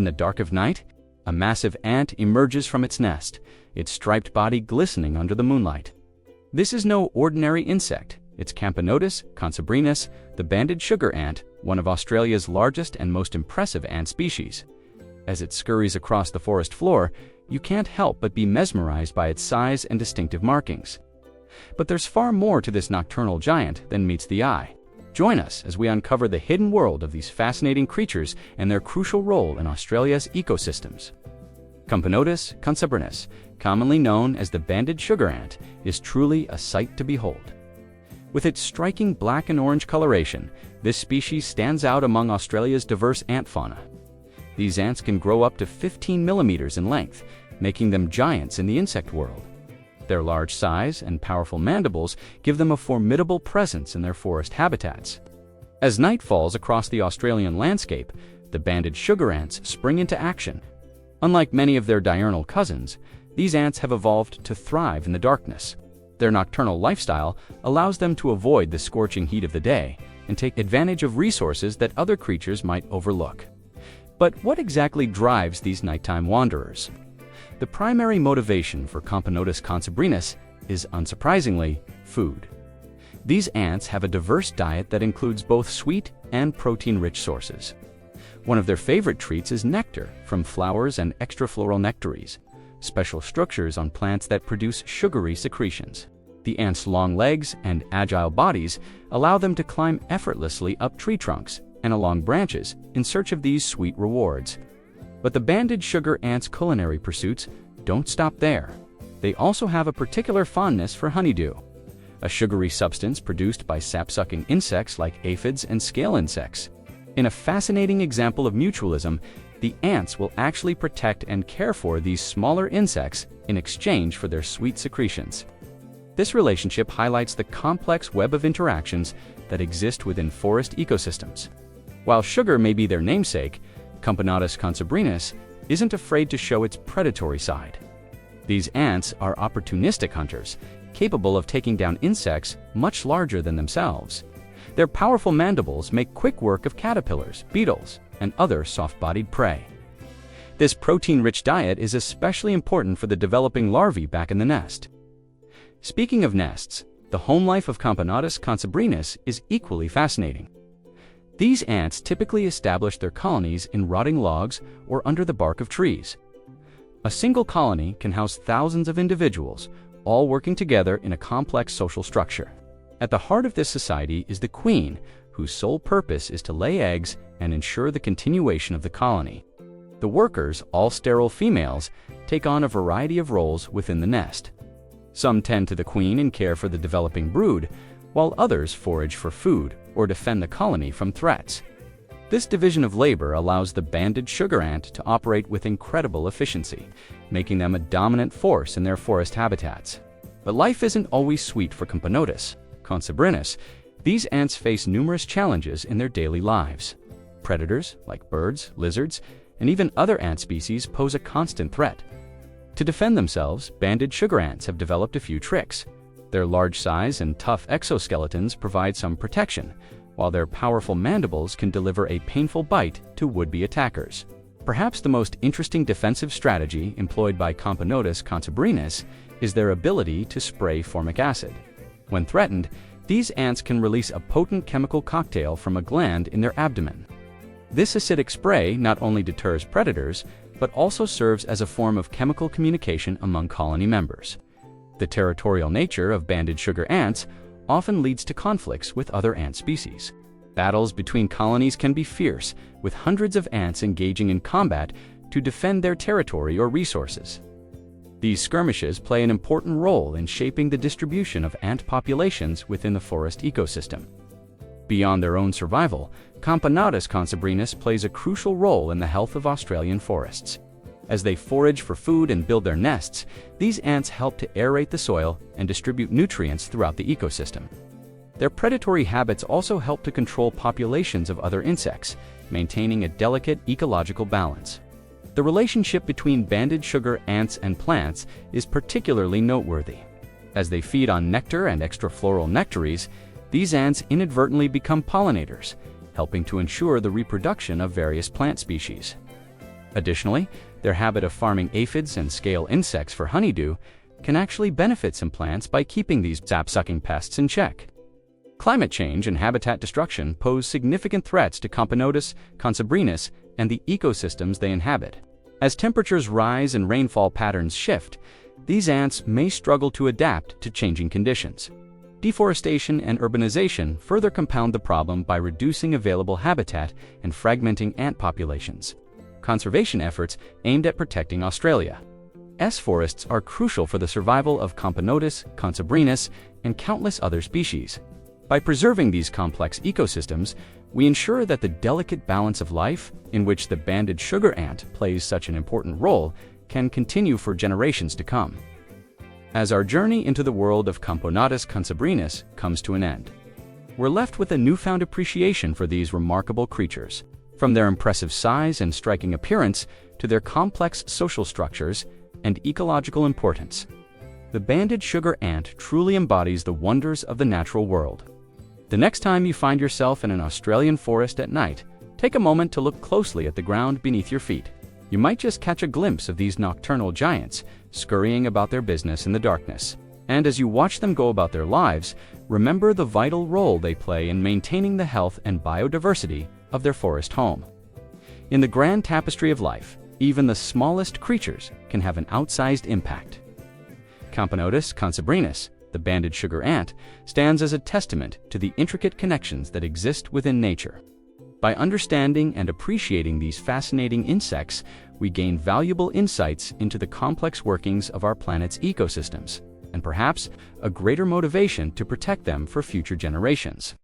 In the dark of night, a massive ant emerges from its nest, its striped body glistening under the moonlight. This is no ordinary insect. It's Camponotus, Consobrinus, the banded sugar ant, one of Australia's largest and most impressive ant species. As it scurries across the forest floor, you can't help but be mesmerized by its size and distinctive markings. But there's far more to this nocturnal giant than meets the eye. Join us as we uncover the hidden world of these fascinating creatures and their crucial role in Australia's ecosystems. Camponotus consobrinus, commonly known as the banded sugar ant, is truly a sight to behold. With its striking black and orange coloration, this species stands out among Australia's diverse ant fauna. These ants can grow up to 15 millimeters in length, making them giants in the insect world. Their large size and powerful mandibles give them a formidable presence in their forest habitats. As night falls across the Australian landscape, the banded sugar ants spring into action. Unlike many of their diurnal cousins, these ants have evolved to thrive in the darkness. Their nocturnal lifestyle allows them to avoid the scorching heat of the day and take advantage of resources that other creatures might overlook. But what exactly drives these nighttime wanderers? The primary motivation for Camponotus consobrinus is, unsurprisingly, food. These ants have a diverse diet that includes both sweet and protein-rich sources. One of their favorite treats is nectar from flowers and extrafloral nectaries, special structures on plants that produce sugary secretions. The ants' long legs and agile bodies allow them to climb effortlessly up tree trunks and along branches in search of these sweet rewards. But the banded sugar ants' culinary pursuits don't stop there. They also have a particular fondness for honeydew, a sugary substance produced by sap-sucking insects like aphids and scale insects. In a fascinating example of mutualism, the ants will actually protect and care for these smaller insects in exchange for their sweet secretions. This relationship highlights the complex web of interactions that exist within forest ecosystems. While sugar may be their namesake, Camponotus consobrinus isn't afraid to show its predatory side. These ants are opportunistic hunters, capable of taking down insects much larger than themselves. Their powerful mandibles make quick work of caterpillars, beetles, and other soft-bodied prey. This protein-rich diet is especially important for the developing larvae back in the nest. Speaking of nests, the home life of Camponotus consobrinus is equally fascinating. These ants typically establish their colonies in rotting logs or under the bark of trees. A single colony can house thousands of individuals, all working together in a complex social structure. At the heart of this society is the queen, whose sole purpose is to lay eggs and ensure the continuation of the colony. The workers, all sterile females, take on a variety of roles within the nest. Some tend to the queen and care for the developing brood, while others forage for food or defend the colony from threats. This division of labor allows the banded sugar ant to operate with incredible efficiency, making them a dominant force in their forest habitats. But life isn't always sweet for Camponotus consobrinus. These ants face numerous challenges in their daily lives. Predators, like birds, lizards, and even other ant species pose a constant threat. To defend themselves, banded sugar ants have developed a few tricks. Their large size and tough exoskeletons provide some protection, while their powerful mandibles can deliver a painful bite to would-be attackers. Perhaps the most interesting defensive strategy employed by Camponotus consobrinus is their ability to spray formic acid. When threatened, these ants can release a potent chemical cocktail from a gland in their abdomen. This acidic spray not only deters predators, but also serves as a form of chemical communication among colony members. The territorial nature of banded sugar ants often leads to conflicts with other ant species. Battles between colonies can be fierce, with hundreds of ants engaging in combat to defend their territory or resources. These skirmishes play an important role in shaping the distribution of ant populations within the forest ecosystem. Beyond their own survival, Camponotus consobrinus plays a crucial role in the health of Australian forests. As they forage for food and build their nests, these ants help to aerate the soil and distribute nutrients throughout the ecosystem. Their predatory habits also help to control populations of other insects, maintaining a delicate ecological balance. The relationship between banded sugar ants and plants is particularly noteworthy. As they feed on nectar and extrafloral nectaries, these ants inadvertently become pollinators, helping to ensure the reproduction of various plant species. Additionally, their habit of farming aphids and scale insects for honeydew can actually benefit some plants by keeping these sap-sucking pests in check. Climate change and habitat destruction pose significant threats to Camponotus, Consobrinus, and the ecosystems they inhabit. As temperatures rise and rainfall patterns shift, these ants may struggle to adapt to changing conditions. Deforestation and urbanization further compound the problem by reducing available habitat and fragmenting ant populations. Conservation efforts aimed at protecting Australia's forests are crucial for the survival of Camponotus, Consobrinus, and countless other species. By preserving these complex ecosystems, we ensure that the delicate balance of life, in which the banded sugar ant plays such an important role, can continue for generations to come. As our journey into the world of Camponotus consobrinus comes to an end, we're left with a newfound appreciation for these remarkable creatures. From their impressive size and striking appearance to their complex social structures and ecological importance, the banded sugar ant truly embodies the wonders of the natural world. The next time you find yourself in an Australian forest at night, take a moment to look closely at the ground beneath your feet. You might just catch a glimpse of these nocturnal giants scurrying about their business in the darkness. And as you watch them go about their lives, remember the vital role they play in maintaining the health and biodiversity of their forest home. In the grand tapestry of life, even the smallest creatures can have an outsized impact. Camponotus consobrinus, the banded sugar ant, stands as a testament to the intricate connections that exist within nature. By understanding and appreciating these fascinating insects, we gain valuable insights into the complex workings of our planet's ecosystems, and perhaps a greater motivation to protect them for future generations.